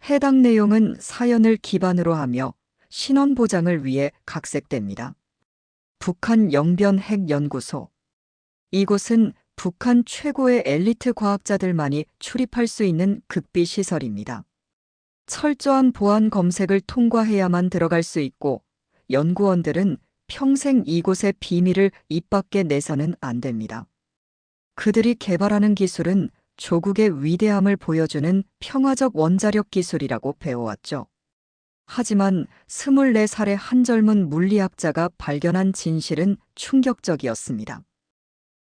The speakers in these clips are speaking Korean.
해당 내용은 사연을 기반으로 하며 신원 보장을 위해 각색됩니다. 북한 영변 핵연구소. 이곳은 북한 최고의 엘리트 과학자들만이 출입할 수 있는 극비 시설입니다. 철저한 보안 검색을 통과해야만 들어갈 수 있고 연구원들은 평생 이곳의 비밀을 입 밖에 내서는 안 됩니다. 그들이 개발하는 기술은 조국의 위대함을 보여주는 평화적 원자력 기술이라고 배워왔죠. 하지만 24살의 한 젊은 물리학자가 발견한 진실은 충격적이었습니다.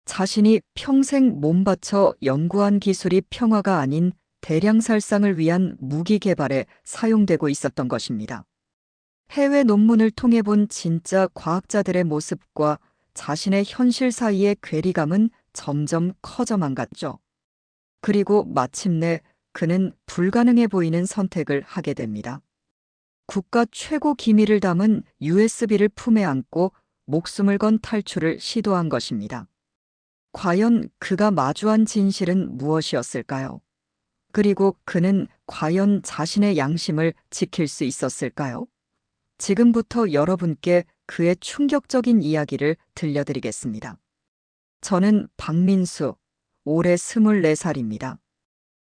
자신이 평생 몸바쳐 연구한 기술이 평화가 아닌 대량 살상을 위한 무기 개발에 사용되고 있었던 것입니다. 해외 논문을 통해 본 진짜 과학자들의 모습과 자신의 현실 사이의 괴리감은 점점 커져만 갔죠. 그리고 마침내 그는 불가능해 보이는 선택을 하게 됩니다. 국가 최고 기밀을 담은 USB를 품에 안고 목숨을 건 탈출을 시도한 것입니다. 과연 그가 마주한 진실은 무엇이었을까요? 그리고 그는 과연 자신의 양심을 지킬 수 있었을까요? 지금부터 여러분께 그의 충격적인 이야기를 들려드리겠습니다. 저는 박민수, 올해 24살입니다.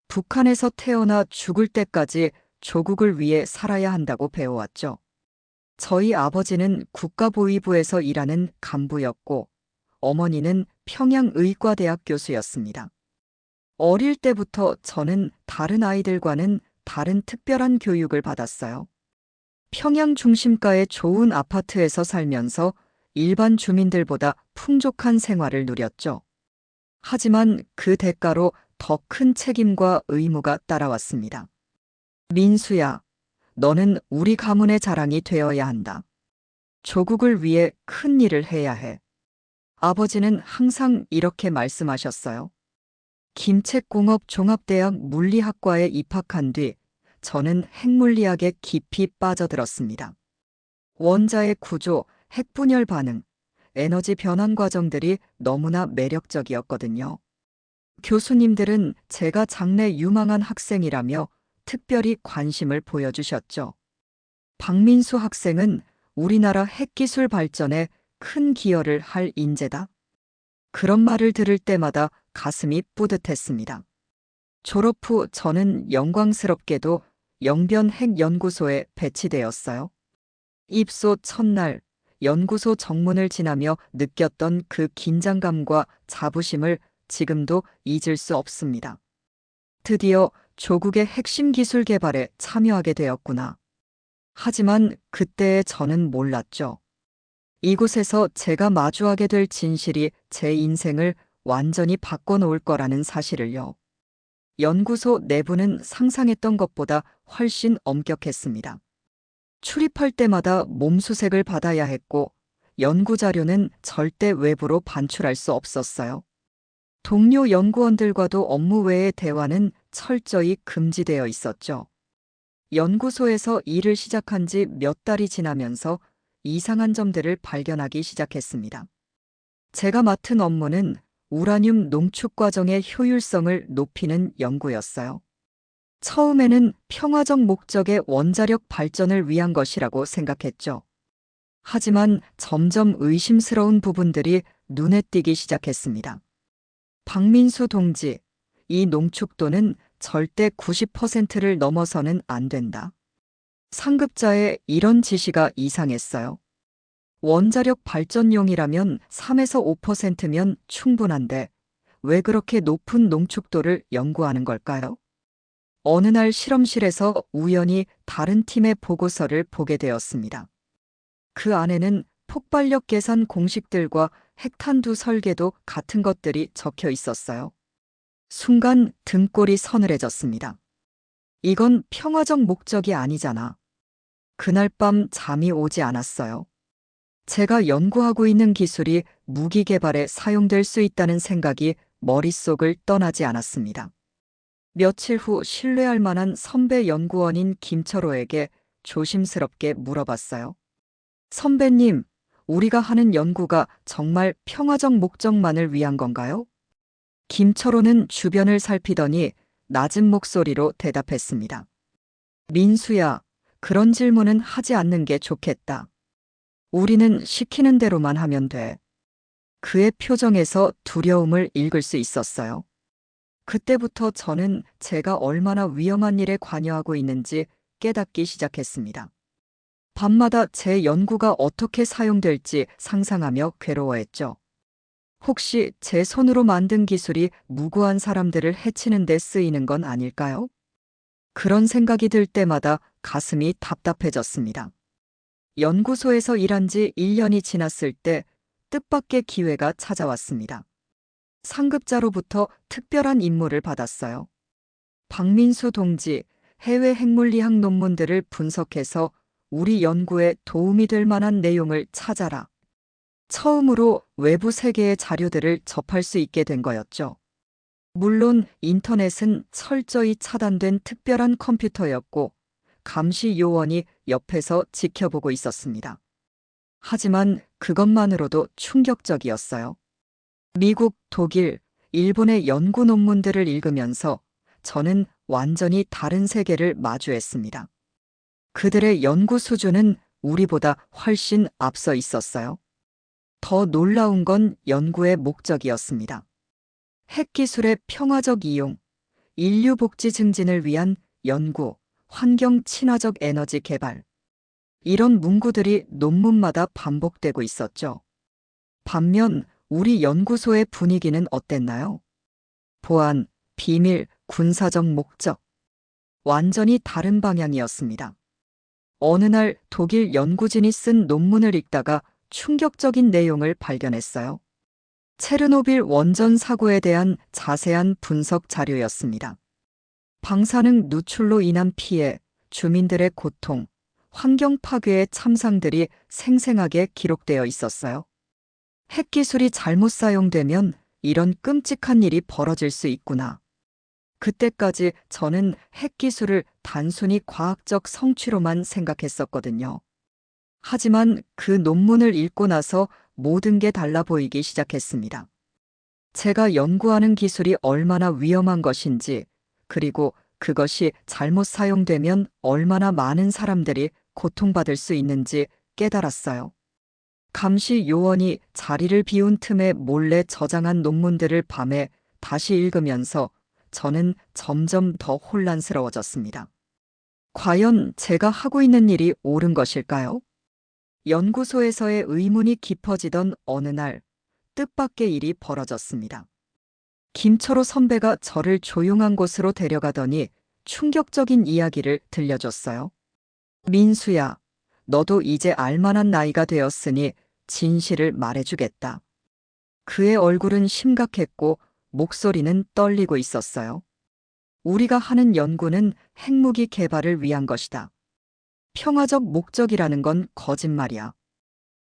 북한에서 태어나 죽을 때까지 조국을 위해 살아야 한다고 배워왔죠. 저희 아버지는 국가보위부에서 일하는 간부였고, 어머니는 평양의과대학 교수였습니다. 어릴 때부터 저는 다른 아이들과는 다른 특별한 교육을 받았어요. 평양 중심가의 좋은 아파트에서 살면서 일반 주민들보다 풍족한 생활을 누렸죠. 하지만 그 대가로 더 큰 책임과 의무가 따라왔습니다. 민수야, 너는 우리 가문의 자랑이 되어야 한다. 조국을 위해 큰 일을 해야 해. 아버지는 항상 이렇게 말씀하셨어요. 김책공업 종합대학 물리학과에 입학한 뒤 저는 핵물리학에 깊이 빠져들었습니다. 원자의 구조, 핵분열 반응, 에너지 변환 과정들이 너무나 매력적이었거든요. 교수님들은 제가 장래 유망한 학생이라며 특별히 관심을 보여주셨죠. 박민수 학생은 우리나라 핵기술 발전에 큰 기여를 할 인재다. 그런 말을 들을 때마다 가슴이 뿌듯했습니다. 졸업 후 저는 영광스럽게도 영변 핵연구소에 배치되었어요. 입소 첫날 연구소 정문을 지나며 느꼈던 그 긴장감과 자부심을 지금도 잊을 수 없습니다. 드디어 조국의 핵심 기술 개발에 참여하게 되었구나. 하지만 그때의 저는 몰랐죠. 이곳에서 제가 마주하게 될 진실이 제 인생을 완전히 바꿔놓을 거라는 사실을요. 연구소 내부는 상상했던 것보다 훨씬 엄격했습니다. 출입할 때마다 몸수색을 받아야 했고, 연구자료는 절대 외부로 반출할 수 없었어요. 동료 연구원들과도 업무 외의 대화는 철저히 금지되어 있었죠. 연구소에서 일을 시작한 지 몇 달이 지나면서 이상한 점들을 발견하기 시작했습니다. 제가 맡은 업무는 우라늄 농축 과정의 효율성을 높이는 연구였어요. 처음에는 평화적 목적의 원자력 발전을 위한 것이라고 생각했죠. 하지만 점점 의심스러운 부분들이 눈에 띄기 시작했습니다. 박민수 동지, 이 농축도는 절대 90%를 넘어서는 안 된다. 상급자의 이런 지시가 이상했어요. 원자력 발전용이라면 3에서 5%면 충분한데 왜 그렇게 높은 농축도를 연구하는 걸까요? 어느 날 실험실에서 우연히 다른 팀의 보고서를 보게 되었습니다. 그 안에는 폭발력 계산 공식들과 핵탄두 설계도 같은 것들이 적혀 있었어요. 순간 등골이 서늘해졌습니다. 이건 평화적 목적이 아니잖아. 그날 밤 잠이 오지 않았어요. 제가 연구하고 있는 기술이 무기 개발에 사용될 수 있다는 생각이 머릿속을 떠나지 않았습니다. 며칠 후 신뢰할 만한 선배 연구원인 김철호에게 조심스럽게 물어봤어요. 선배님, 우리가 하는 연구가 정말 평화적 목적만을 위한 건가요? 김철호는 주변을 살피더니 낮은 목소리로 대답했습니다. 민수야, 그런 질문은 하지 않는 게 좋겠다. 우리는 시키는 대로만 하면 돼. 그의 표정에서 두려움을 읽을 수 있었어요. 그때부터 저는 제가 얼마나 위험한 일에 관여하고 있는지 깨닫기 시작했습니다. 밤마다 제 연구가 어떻게 사용될지 상상하며 괴로워했죠. 혹시 제 손으로 만든 기술이 무고한 사람들을 해치는 데 쓰이는 건 아닐까요? 그런 생각이 들 때마다 가슴이 답답해졌습니다. 연구소에서 일한 지 1년이 지났을 때 뜻밖의 기회가 찾아왔습니다. 상급자로부터 특별한 임무를 받았어요. 박민수 동지, 해외 핵물리학 논문들을 분석해서 우리 연구에 도움이 될 만한 내용을 찾아라. 처음으로 외부 세계의 자료들을 접할 수 있게 된 거였죠. 물론 인터넷은 철저히 차단된 특별한 컴퓨터였고 감시 요원이 옆에서 지켜보고 있었습니다. 하지만 그것만으로도 충격적이었어요. 미국, 독일, 일본의 연구 논문들을 읽으면서 저는 완전히 다른 세계를 마주했습니다. 그들의 연구 수준은 우리보다 훨씬 앞서 있었어요. 더 놀라운 건 연구의 목적이었습니다. 핵기술의 평화적 이용, 인류 복지 증진을 위한 연구, 환경 친화적 에너지 개발. 이런 문구들이 논문마다 반복되고 있었죠. 반면 우리 연구소의 분위기는 어땠나요? 보안, 비밀, 군사적 목적. 완전히 다른 방향이었습니다. 어느 날 독일 연구진이 쓴 논문을 읽다가 충격적인 내용을 발견했어요. 체르노빌 원전 사고에 대한 자세한 분석 자료였습니다. 방사능 누출로 인한 피해, 주민들의 고통, 환경 파괴의 참상들이 생생하게 기록되어 있었어요. 핵기술이 잘못 사용되면 이런 끔찍한 일이 벌어질 수 있구나. 그때까지 저는 핵기술을 단순히 과학적 성취로만 생각했었거든요. 하지만 그 논문을 읽고 나서 모든 게 달라 보이기 시작했습니다. 제가 연구하는 기술이 얼마나 위험한 것인지, 그리고 그것이 잘못 사용되면 얼마나 많은 사람들이 고통받을 수 있는지 깨달았어요. 감시 요원이 자리를 비운 틈에 몰래 저장한 논문들을 밤에 다시 읽으면서 저는 점점 더 혼란스러워졌습니다. 과연 제가 하고 있는 일이 옳은 것일까요? 연구소에서의 의문이 깊어지던 어느 날 뜻밖의 일이 벌어졌습니다. 김철호 선배가 저를 조용한 곳으로 데려가더니 충격적인 이야기를 들려줬어요. 민수야, 너도 이제 알만한 나이가 되었으니 진실을 말해주겠다. 그의 얼굴은 심각했고 목소리는 떨리고 있었어요. 우리가 하는 연구는 핵무기 개발을 위한 것이다. 평화적 목적이라는 건 거짓말이야.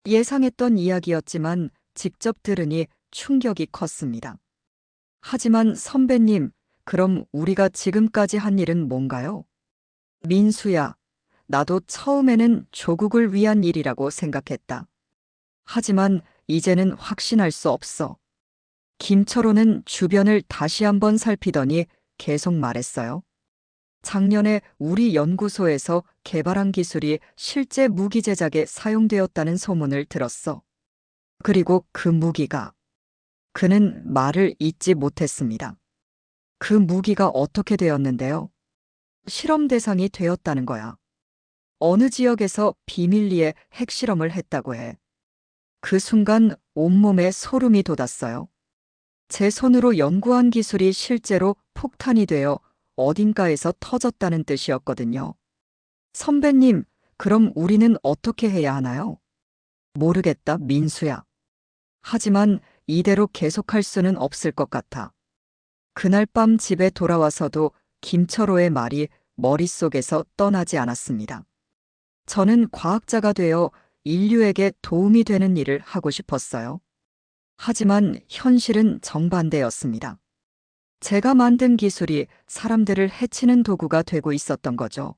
예상했던 이야기였지만 직접 들으니 충격이 컸습니다. 하지만 선배님, 그럼 우리가 지금까지 한 일은 뭔가요? 민수야, 나도 처음에는 조국을 위한 일이라고 생각했다. 하지만 이제는 확신할 수 없어. 김철호는 주변을 다시 한번 살피더니 계속 말했어요. 작년에 우리 연구소에서 개발한 기술이 실제 무기 제작에 사용되었다는 소문을 들었어. 그리고 그 무기가. 그는 말을 잇지 못했습니다. 그 무기가 어떻게 되었는데요? 실험 대상이 되었다는 거야. 어느 지역에서 비밀리에 핵실험을 했다고 해. 그 순간 온몸에 소름이 돋았어요. 제 손으로 연구한 기술이 실제로 폭탄이 되어 어딘가에서 터졌다는 뜻이었거든요. 선배님, 그럼 우리는 어떻게 해야 하나요? 모르겠다, 민수야. 하지만 이대로 계속할 수는 없을 것 같아. 그날 밤 집에 돌아와서도 김철호의 말이 머릿속에서 떠나지 않았습니다. 저는 과학자가 되어 인류에게 도움이 되는 일을 하고 싶었어요. 하지만 현실은 정반대였습니다. 제가 만든 기술이 사람들을 해치는 도구가 되고 있었던 거죠.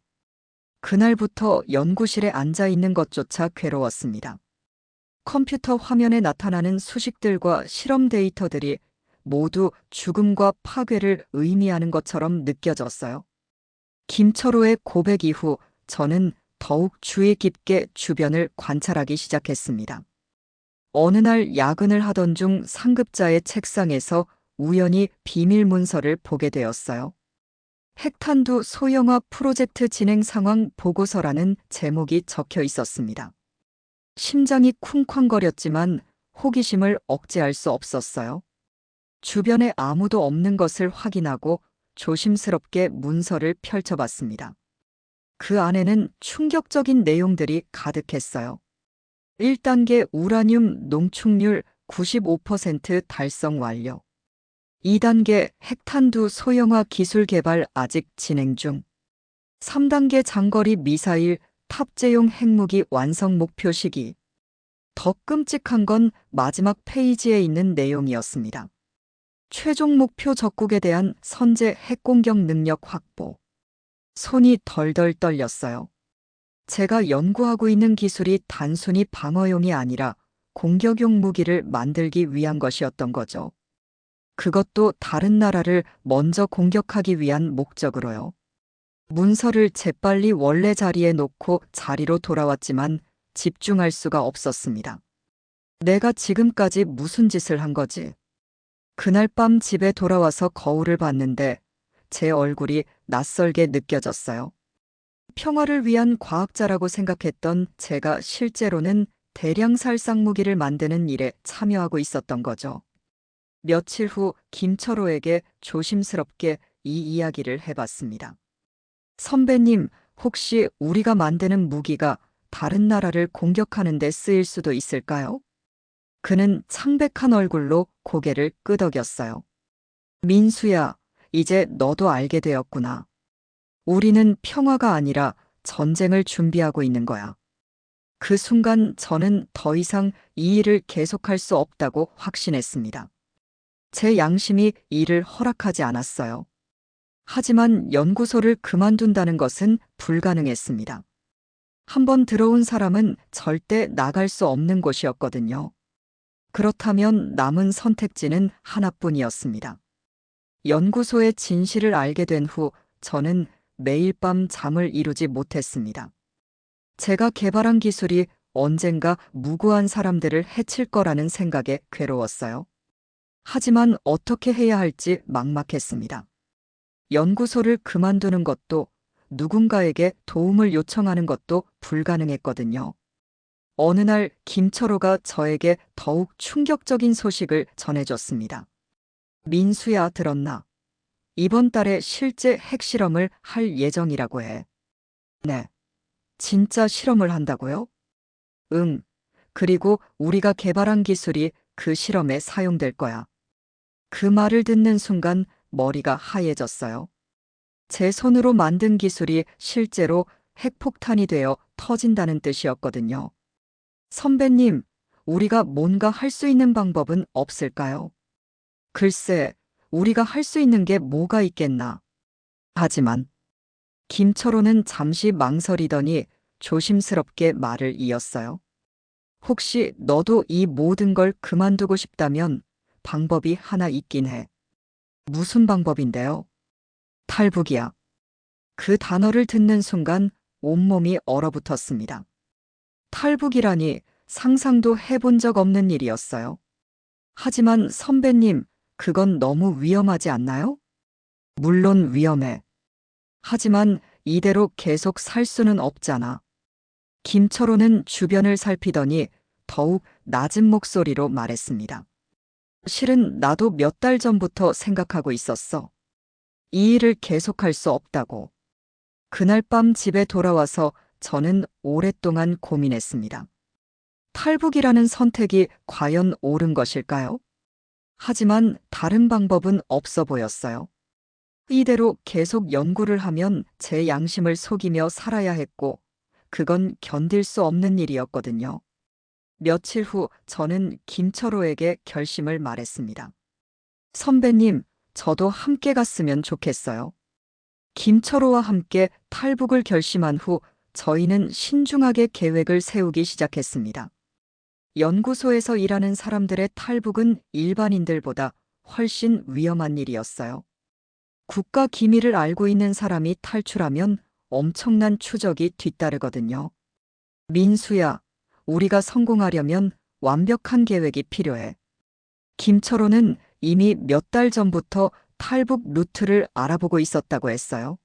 그날부터 연구실에 앉아 있는 것조차 괴로웠습니다. 컴퓨터 화면에 나타나는 수식들과 실험 데이터들이 모두 죽음과 파괴를 의미하는 것처럼 느껴졌어요. 김철호의 고백 이후 저는 더욱 주의 깊게 주변을 관찰하기 시작했습니다. 어느 날 야근을 하던 중 상급자의 책상에서 우연히 비밀 문서를 보게 되었어요. 핵탄두 소형화 프로젝트 진행 상황 보고서라는 제목이 적혀 있었습니다. 심장이 쿵쾅거렸지만 호기심을 억제할 수 없었어요. 주변에 아무도 없는 것을 확인하고 조심스럽게 문서를 펼쳐봤습니다. 그 안에는 충격적인 내용들이 가득했어요. 1단계 우라늄 농축률 95% 달성 완료. 2단계 핵탄두 소형화 기술 개발 아직 진행 중. 3단계 장거리 미사일 탑재용 핵무기 완성 목표 시기. 더 끔찍한 건 마지막 페이지에 있는 내용이었습니다. 최종 목표 적국에 대한 선제 핵공격 능력 확보. 손이 덜덜 떨렸어요. 제가 연구하고 있는 기술이 단순히 방어용이 아니라 공격용 무기를 만들기 위한 것이었던 거죠. 그것도 다른 나라를 먼저 공격하기 위한 목적으로요. 문서를 재빨리 원래 자리에 놓고 자리로 돌아왔지만 집중할 수가 없었습니다. 내가 지금까지 무슨 짓을 한 거지? 그날 밤 집에 돌아와서 거울을 봤는데 제 얼굴이 낯설게 느껴졌어요. 평화를 위한 과학자라고 생각했던 제가 실제로는 대량 살상 무기를 만드는 일에 참여하고 있었던 거죠. 며칠 후 김철호에게 조심스럽게 이 이야기를 해봤습니다. 선배님, 혹시 우리가 만드는 무기가 다른 나라를 공격하는 데 쓰일 수도 있을까요? 그는 창백한 얼굴로 고개를 끄덕였어요. 민수야, 이제 너도 알게 되었구나. 우리는 평화가 아니라 전쟁을 준비하고 있는 거야. 그 순간 저는 더 이상 이 일을 계속할 수 없다고 확신했습니다. 제 양심이 이를 허락하지 않았어요. 하지만 연구소를 그만둔다는 것은 불가능했습니다. 한번 들어온 사람은 절대 나갈 수 없는 곳이었거든요. 그렇다면 남은 선택지는 하나뿐이었습니다. 연구소의 진실을 알게 된 후 저는 매일 밤 잠을 이루지 못했습니다. 제가 개발한 기술이 언젠가 무고한 사람들을 해칠 거라는 생각에 괴로웠어요. 하지만 어떻게 해야 할지 막막했습니다. 연구소를 그만두는 것도 누군가에게 도움을 요청하는 것도 불가능했거든요. 어느 날 김철호가 저에게 더욱 충격적인 소식을 전해줬습니다. 민수야, 들었나? 이번 달에 실제 핵실험을 할 예정이라고 해. 네. 진짜 실험을 한다고요? 응. 그리고 우리가 개발한 기술이 그 실험에 사용될 거야. 그 말을 듣는 순간 머리가 하얘졌어요. 제 손으로 만든 기술이 실제로 핵폭탄이 되어 터진다는 뜻이었거든요. 선배님, 우리가 뭔가 할 수 있는 방법은 없을까요? 글쎄, 우리가 할 수 있는 게 뭐가 있겠나. 하지만 김철호는 잠시 망설이더니 조심스럽게 말을 이었어요. 혹시 너도 이 모든 걸 그만두고 싶다면 방법이 하나 있긴 해. 무슨 방법인데요? 탈북이야. 그 단어를 듣는 순간 온몸이 얼어붙었습니다. 탈북이라니 상상도 해본 적 없는 일이었어요. 하지만 선배님, 그건 너무 위험하지 않나요? 물론 위험해. 하지만 이대로 계속 살 수는 없잖아. 김철호는 주변을 살피더니 더욱 낮은 목소리로 말했습니다. 실은 나도 몇 달 전부터 생각하고 있었어. 이 일을 계속할 수 없다고. 그날 밤 집에 돌아와서 저는 오랫동안 고민했습니다. 탈북이라는 선택이 과연 옳은 것일까요? 하지만 다른 방법은 없어 보였어요. 이대로 계속 연구를 하면 제 양심을 속이며 살아야 했고, 그건 견딜 수 없는 일이었거든요. 며칠 후 저는 김철호에게 결심을 말했습니다. 선배님, 저도 함께 갔으면 좋겠어요. 김철호와 함께 탈북을 결심한 후 저희는 신중하게 계획을 세우기 시작했습니다. 연구소에서 일하는 사람들의 탈북은 일반인들보다 훨씬 위험한 일이었어요. 국가 기밀을 알고 있는 사람이 탈출하면 엄청난 추적이 뒤따르거든요. 민수야, 우리가 성공하려면 완벽한 계획이 필요해. 김철호는 이미 몇 달 전부터 탈북 루트를 알아보고 있었다고 했어요.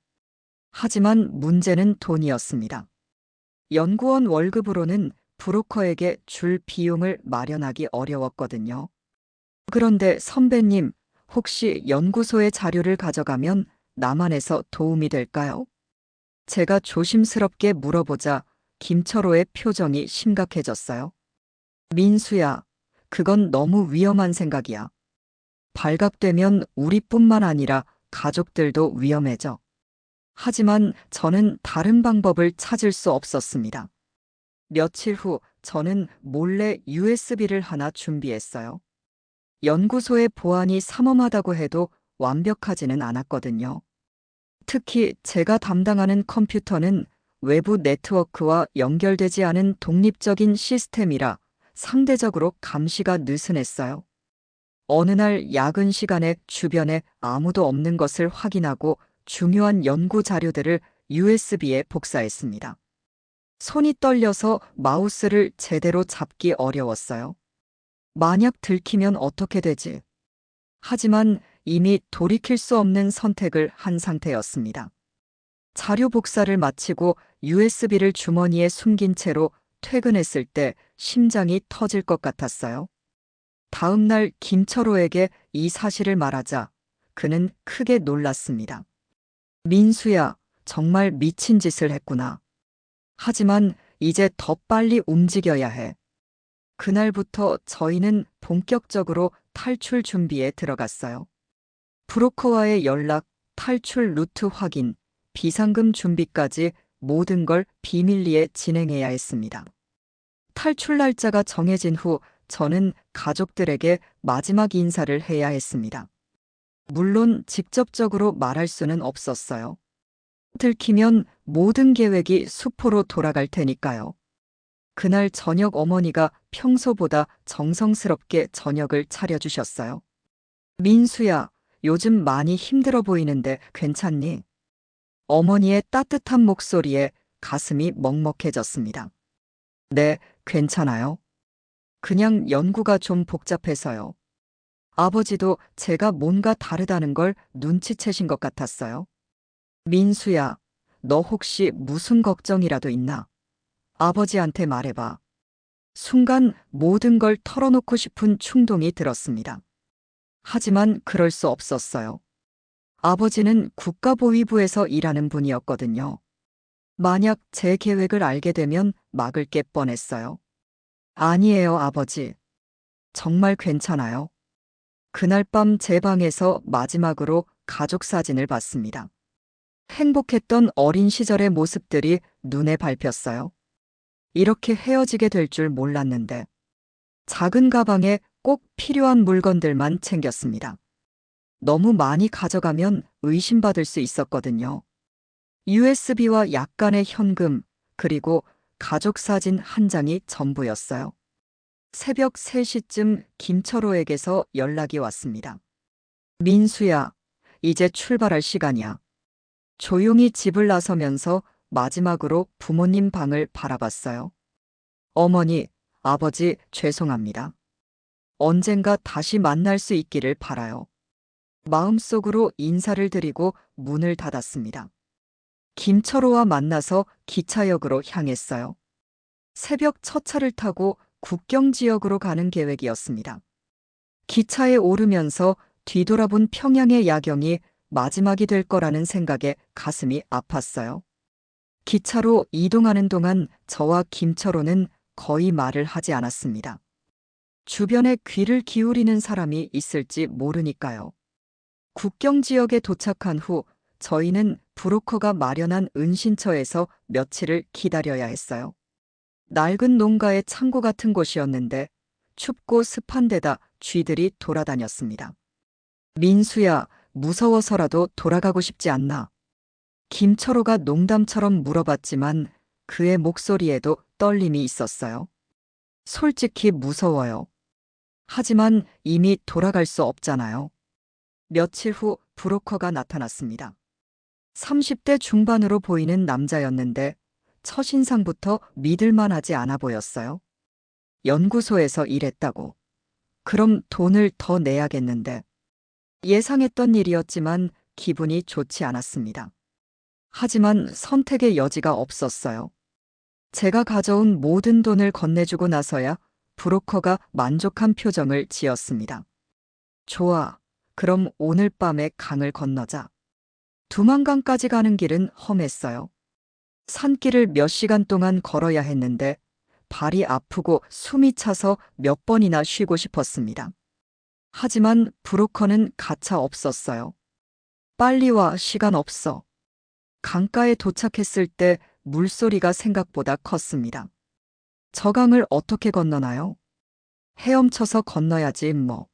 하지만 문제는 돈이었습니다. 연구원 월급으로는 브로커에게 줄 비용을 마련하기 어려웠거든요. 그런데 선배님, 혹시 연구소의 자료를 가져가면 남한에서 도움이 될까요? 제가 조심스럽게 물어보자 김철호의 표정이 심각해졌어요. 민수야, 그건 너무 위험한 생각이야. 발각되면 우리뿐만 아니라 가족들도 위험해져. 하지만 저는 다른 방법을 찾을 수 없었습니다. 며칠 후 저는 몰래 USB를 하나 준비했어요. 연구소의 보안이 삼엄하다고 해도 완벽하지는 않았거든요. 특히 제가 담당하는 컴퓨터는 외부 네트워크와 연결되지 않은 독립적인 시스템이라 상대적으로 감시가 느슨했어요. 어느 날 야근 시간에 주변에 아무도 없는 것을 확인하고 중요한 연구 자료들을 USB에 복사했습니다. 손이 떨려서 마우스를 제대로 잡기 어려웠어요. 만약 들키면 어떻게 되지? 하지만 이미 돌이킬 수 없는 선택을 한 상태였습니다. 자료 복사를 마치고 USB를 주머니에 숨긴 채로 퇴근했을 때 심장이 터질 것 같았어요. 다음 날 김철호에게 이 사실을 말하자 그는 크게 놀랐습니다. 민수야, 정말 미친 짓을 했구나. 하지만 이제 더 빨리 움직여야 해. 그날부터 저희는 본격적으로 탈출 준비에 들어갔어요. 브로커와의 연락, 탈출 루트 확인, 비상금 준비까지 모든 걸 비밀리에 진행해야 했습니다. 탈출 날짜가 정해진 후 저는 가족들에게 마지막 인사를 해야 했습니다. 물론 직접적으로 말할 수는 없었어요. 들키면 모든 계획이 수포로 돌아갈 테니까요. 그날 저녁 어머니가 평소보다 정성스럽게 저녁을 차려주셨어요. 민수야, 요즘 많이 힘들어 보이는데 괜찮니? 어머니의 따뜻한 목소리에 가슴이 먹먹해졌습니다. 네, 괜찮아요. 그냥 연구가 좀 복잡해서요. 아버지도 제가 뭔가 다르다는 걸 눈치채신 것 같았어요. 민수야, 너 혹시 무슨 걱정이라도 있나? 아버지한테 말해봐. 순간 모든 걸 털어놓고 싶은 충동이 들었습니다. 하지만 그럴 수 없었어요. 아버지는 국가보위부에서 일하는 분이었거든요. 만약 제 계획을 알게 되면 막을 게 뻔했어요. 아니에요, 아버지. 정말 괜찮아요. 그날 밤 제 방에서 마지막으로 가족 사진을 봤습니다. 행복했던 어린 시절의 모습들이 눈에 밟혔어요. 이렇게 헤어지게 될 줄 몰랐는데. 작은 가방에 꼭 필요한 물건들만 챙겼습니다. 너무 많이 가져가면 의심받을 수 있었거든요. USB와 약간의 현금, 그리고 가족 사진 한 장이 전부였어요. 새벽 3시쯤 김철호에게서 연락이 왔습니다. 민수야, 이제 출발할 시간이야. 조용히 집을 나서면서 마지막으로 부모님 방을 바라봤어요. 어머니, 아버지, 죄송합니다. 언젠가 다시 만날 수 있기를 바라요. 마음속으로 인사를 드리고 문을 닫았습니다. 김철호와 만나서 기차역으로 향했어요. 새벽 첫 차를 타고 국경 지역으로 가는 계획이었습니다. 기차에 오르면서 뒤돌아본 평양의 야경이 마지막이 될 거라는 생각에 가슴이 아팠어요. 기차로 이동하는 동안 저와 김철호는 거의 말을 하지 않았습니다. 주변에 귀를 기울이는 사람이 있을지 모르니까요. 국경 지역에 도착한 후 저희는 브로커가 마련한 은신처에서 며칠을 기다려야 했어요. 낡은 농가의 창고 같은 곳이었는데 춥고 습한 데다 쥐들이 돌아다녔습니다. 민수야, 무서워서라도 돌아가고 싶지 않나? 김철호가 농담처럼 물어봤지만 그의 목소리에도 떨림이 있었어요. 솔직히 무서워요. 하지만 이미 돌아갈 수 없잖아요. 며칠 후 브로커가 나타났습니다. 30대 중반으로 보이는 남자였는데 첫인상부터 믿을만하지 않아 보였어요. 연구소에서 일했다고. 그럼 돈을 더 내야겠는데. 예상했던 일이었지만 기분이 좋지 않았습니다. 하지만 선택의 여지가 없었어요. 제가 가져온 모든 돈을 건네주고 나서야 브로커가 만족한 표정을 지었습니다. 좋아. 그럼 오늘 밤에 강을 건너자. 두만강까지 가는 길은 험했어요. 산길을 몇 시간 동안 걸어야 했는데 발이 아프고 숨이 차서 몇 번이나 쉬고 싶었습니다. 하지만 브로커는 가차 없었어요. 빨리 와, 시간 없어. 강가에 도착했을 때 물소리가 생각보다 컸습니다. 저 강을 어떻게 건너나요? 헤엄쳐서 건너야지 뭐.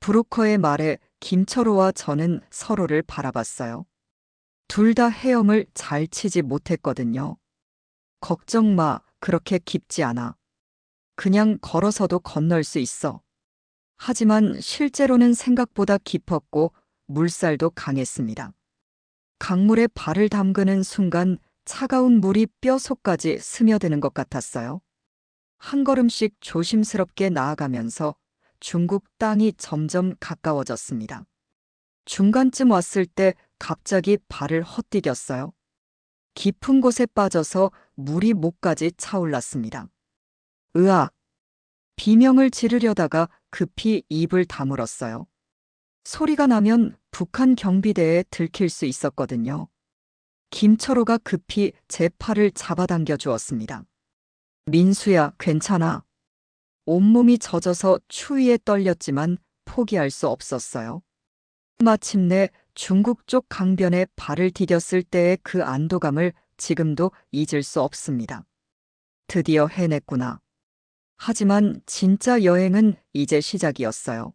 브로커의 말에 김철호와 저는 서로를 바라봤어요. 둘 다 헤엄을 잘 치지 못했거든요. 걱정 마, 그렇게 깊지 않아. 그냥 걸어서도 건널 수 있어. 하지만 실제로는 생각보다 깊었고 물살도 강했습니다. 강물에 발을 담그는 순간 차가운 물이 뼈 속까지 스며드는 것 같았어요. 한 걸음씩 조심스럽게 나아가면서 중국 땅이 점점 가까워졌습니다. 중간쯤 왔을 때 갑자기 발을 헛디뎠어요. 깊은 곳에 빠져서 물이 목까지 차올랐습니다. 으악! 비명을 지르려다가 급히 입을 다물었어요. 소리가 나면 북한 경비대에 들킬 수 있었거든요. 김철호가 급히 제 팔을 잡아당겨 주었습니다. 민수야, 괜찮아. 온몸이 젖어서 추위에 떨렸지만 포기할 수 없었어요. 마침내 중국 쪽 강변에 발을 디뎠을 때의 그 안도감을 지금도 잊을 수 없습니다. 드디어 해냈구나. 하지만 진짜 여행은 이제 시작이었어요.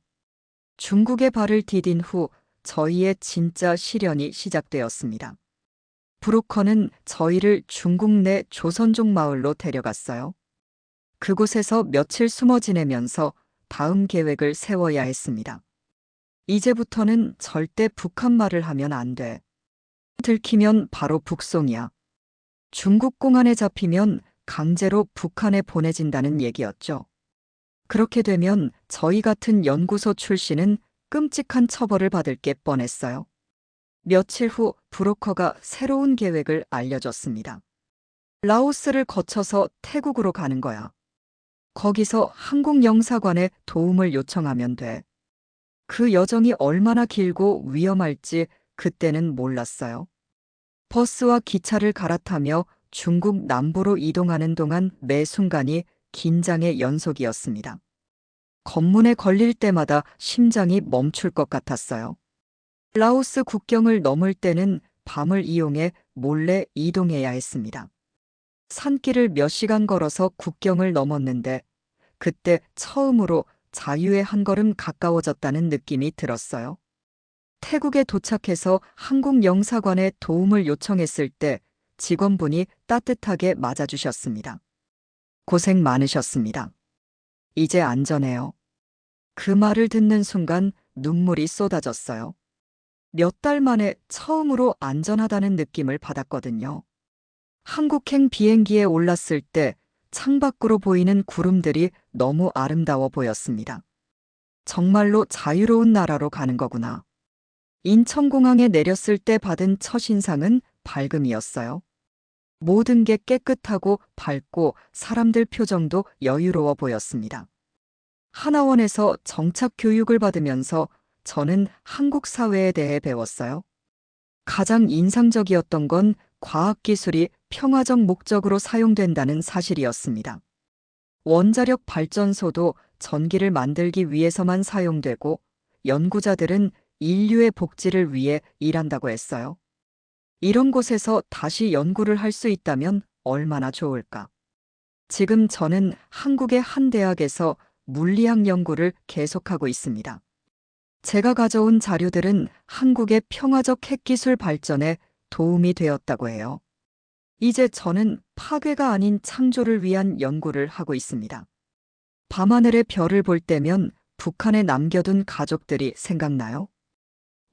중국에 발을 디딘 후 저희의 진짜 시련이 시작되었습니다. 브로커는 저희를 중국 내 조선족 마을로 데려갔어요. 그곳에서 며칠 숨어 지내면서 다음 계획을 세워야 했습니다. 이제부터는 절대 북한 말을 하면 안 돼. 들키면 바로 북송이야. 중국 공안에 잡히면 강제로 북한에 보내진다는 얘기였죠. 그렇게 되면 저희 같은 연구소 출신은 끔찍한 처벌을 받을 게 뻔했어요. 며칠 후 브로커가 새로운 계획을 알려줬습니다. 라오스를 거쳐서 태국으로 가는 거야. 거기서 한국 영사관에 도움을 요청하면 돼. 그 여정이 얼마나 길고 위험할지 그때는 몰랐어요. 버스와 기차를 갈아타며 중국 남부로 이동하는 동안 매 순간이 긴장의 연속이었습니다. 검문에 걸릴 때마다 심장이 멈출 것 같았어요. 라오스 국경을 넘을 때는 밤을 이용해 몰래 이동해야 했습니다. 산길을 몇 시간 걸어서 국경을 넘었는데 그때 처음으로 자유에 한 걸음 가까워졌다는 느낌이 들었어요. 태국에 도착해서 한국 영사관에 도움을 요청했을 때 직원분이 따뜻하게 맞아주셨습니다. 고생 많으셨습니다. 이제 안전해요. 그 말을 듣는 순간 눈물이 쏟아졌어요. 몇 달 만에 처음으로 안전하다는 느낌을 받았거든요. 한국행 비행기에 올랐을 때 창밖으로 보이는 구름들이 너무 아름다워 보였습니다. 정말로 자유로운 나라로 가는 거구나. 인천공항에 내렸을 때 받은 첫인상은 밝음이었어요. 모든 게 깨끗하고 밝고 사람들 표정도 여유로워 보였습니다. 하나원에서 정착 교육을 받으면서 저는 한국 사회에 대해 배웠어요. 가장 인상적이었던 건 과학기술이 평화적 목적으로 사용된다는 사실이었습니다. 원자력 발전소도 전기를 만들기 위해서만 사용되고 연구자들은 인류의 복지를 위해 일한다고 했어요. 이런 곳에서 다시 연구를 할 수 있다면 얼마나 좋을까. 지금 저는 한국의 한 대학에서 물리학 연구를 계속하고 있습니다. 제가 가져온 자료들은 한국의 평화적 핵기술 발전에 도움이 되었다고 해요. 이제 저는 파괴가 아닌 창조를 위한 연구를 하고 있습니다. 밤하늘의 별을 볼 때면 북한에 남겨둔 가족들이 생각나요?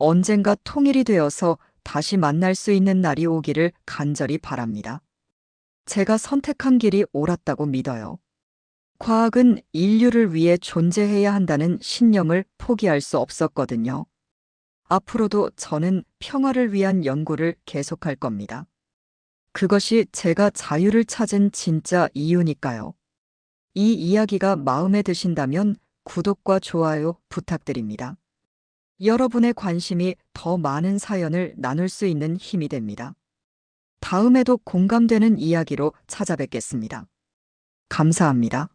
언젠가 통일이 되어서 다시 만날 수 있는 날이 오기를 간절히 바랍니다. 제가 선택한 길이 옳았다고 믿어요. 과학은 인류를 위해 존재해야 한다는 신념을 포기할 수 없었거든요. 앞으로도 저는 평화를 위한 연구를 계속할 겁니다. 그것이 제가 자유를 찾은 진짜 이유니까요. 이 이야기가 마음에 드신다면 구독과 좋아요 부탁드립니다. 여러분의 관심이 더 많은 사연을 나눌 수 있는 힘이 됩니다. 다음에도 공감되는 이야기로 찾아뵙겠습니다. 감사합니다.